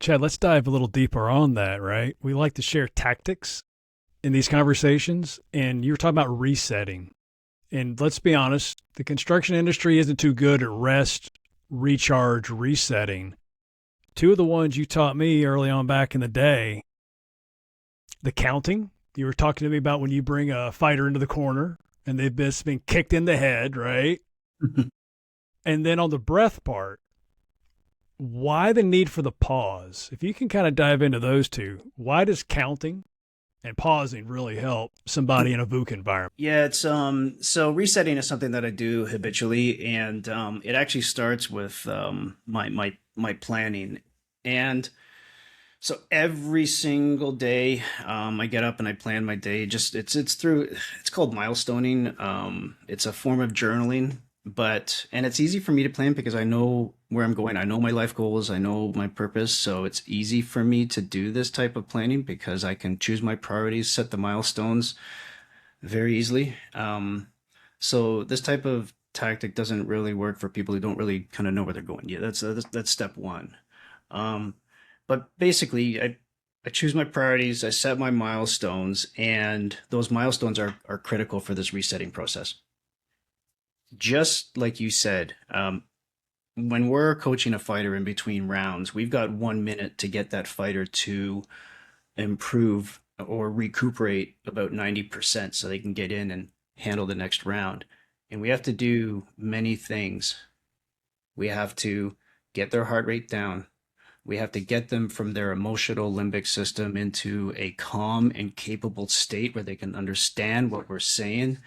Chad, let's dive a little deeper on that, right? We like to share tactics in these conversations, and you were talking about resetting. And let's be honest, the construction industry isn't too good at rest, recharge, resetting. Two of the ones you taught me early on back in the day, the counting. You were talking to me about when you bring a fighter into the corner and they've just been kicked in the head, right? And then on the breath part, why the need for the pause? If you can kind of dive into those two, why does counting and pausing really help somebody in a VUCA environment? Yeah, it's so resetting is something that I do habitually, and it actually starts with my planning. And so every single day, I get up and I plan my day. Just it's called milestoning. It's a form of journaling, but and it's easy for me to plan because I know where I'm going. I know my life goals. I know my purpose. So it's easy for me to do this type of planning because I can choose my priorities, set the milestones very easily. So this type of tactic doesn't really work for people who don't really kind of know where they're going. Yeah, that's step one. Um, but basically, I choose my priorities, I set my milestones, and those milestones are critical for this resetting process. Just like you said, when we're coaching a fighter in between rounds, we've got 1 minute to get that fighter to improve or recuperate about 90% so they can get in and handle the next round. And we have to do many things. We have to get their heart rate down. We have to get them from their emotional limbic system into a calm and capable state where they can understand what we're saying.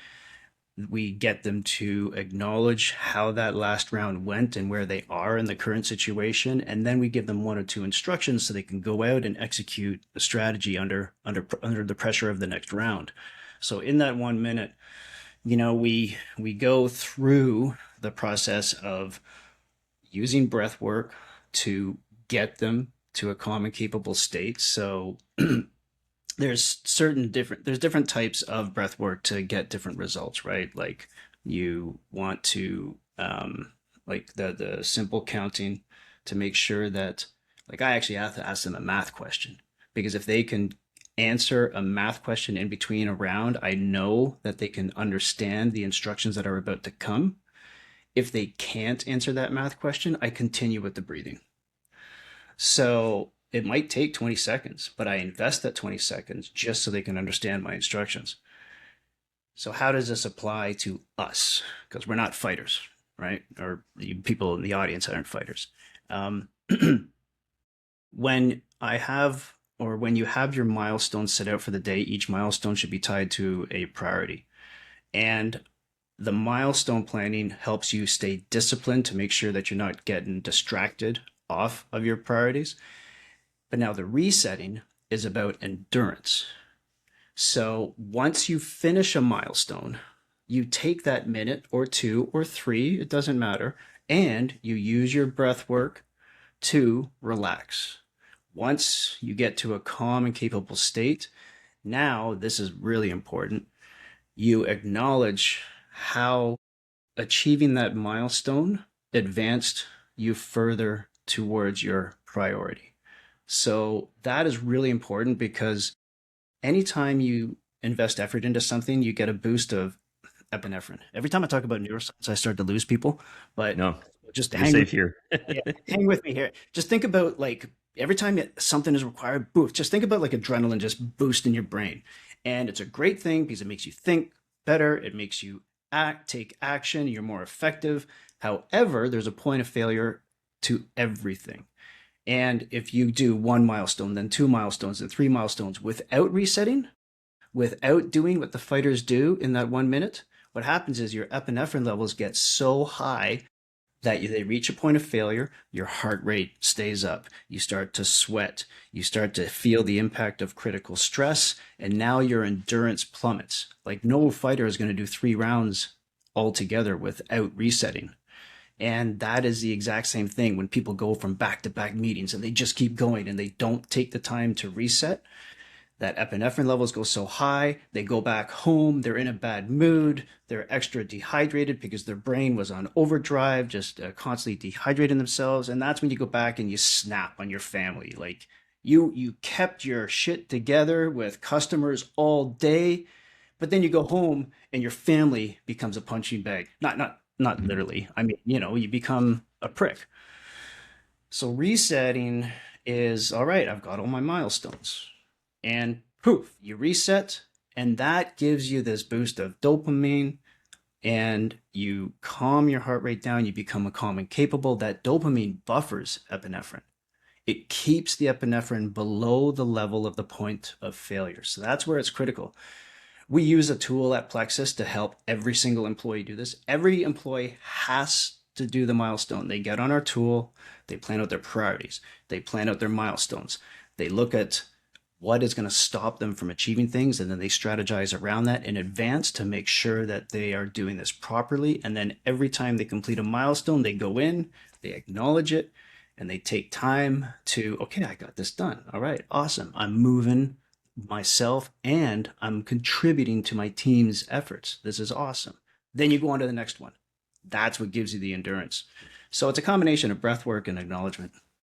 We get them to acknowledge how that last round went and where they are in the current situation, and then we give them one or two instructions so they can go out and execute a strategy under the pressure of the next round. So in that 1 minute, we go through the process of using breath work to get them to a calm and capable state. So there's different types of breath work to get different results, right? Like you want to like the simple counting to make sure that, like, I actually have to ask them a math question, because if they can answer a math question in between a round, I know that they can understand the instructions that are about to come. If they can't answer that math question, I continue with the breathing. So it might take 20 seconds, but I invest that 20 seconds just so they can understand my instructions. So how does this apply to us? Because we're not fighters, right? Or the people in the audience aren't fighters. Um, when I have, or when you have your milestones set out for the day, each milestone should be tied to a priority. And the milestone planning helps you stay disciplined to make sure that you're not getting distracted off of your priorities. But now the resetting is about endurance. So once you finish a milestone, you take that minute or two or three, it doesn't matter, and you use your breath work to relax. Once you get to a calm and capable state, now this is really important. You acknowledge how achieving that milestone advanced you further towards your priority. So that is really important because anytime you invest effort into something, you get a boost of epinephrine. Every time I talk about neuroscience, I start to lose people, but No, just you're hang with safe here. yeah, hang with me here. Just think about, like, every time something is required, boost. Just think about like adrenaline just boost in your brain. And it's a great thing because it makes you think better. It makes you take action. You're more effective. However, there's a point of failure to everything. And if you do one milestone, then two milestones, and three milestones without resetting, without doing what the fighters do in that 1 minute, what happens is your epinephrine levels get so high that they reach a point of failure, your heart rate stays up, you start to sweat, you start to feel the impact of critical stress, and now your endurance plummets. Like, no fighter is going to do 3 rounds altogether without resetting. And that is the exact same thing when people go from back to back meetings and they just keep going and they don't take the time to reset. that epinephrine levels go so high, they go back home, they're in a bad mood, they're extra dehydrated because their brain was on overdrive, just constantly dehydrating themselves. And that's when you go back and you snap on your family. Like you kept your shit together with customers all day, but then you go home and your family becomes a punching bag. Not literally. I mean, you become a prick. So resetting is all right, I've got all my milestones. And poof, you reset, and that gives you this boost of dopamine, and you calm your heart rate down. You become a calm and capable. That dopamine buffers epinephrine. It keeps the epinephrine below the level of the point of failure. So that's where it's critical. We use a tool at Plexus to help every single employee do this. Every employee has to do the milestone. They get on our tool, they plan out their priorities, they plan out their milestones, they look at what is going to stop them from achieving things, and then they strategize around that in advance to make sure that they are doing this properly. And then every time they complete a milestone, they go in, they acknowledge it, and they take time to, okay, I got this done. All right, awesome. I'm moving myself and I'm contributing to my team's efforts. This is awesome. Then you go on to the next one. That's what gives you the endurance. So it's a combination of breath work and acknowledgement.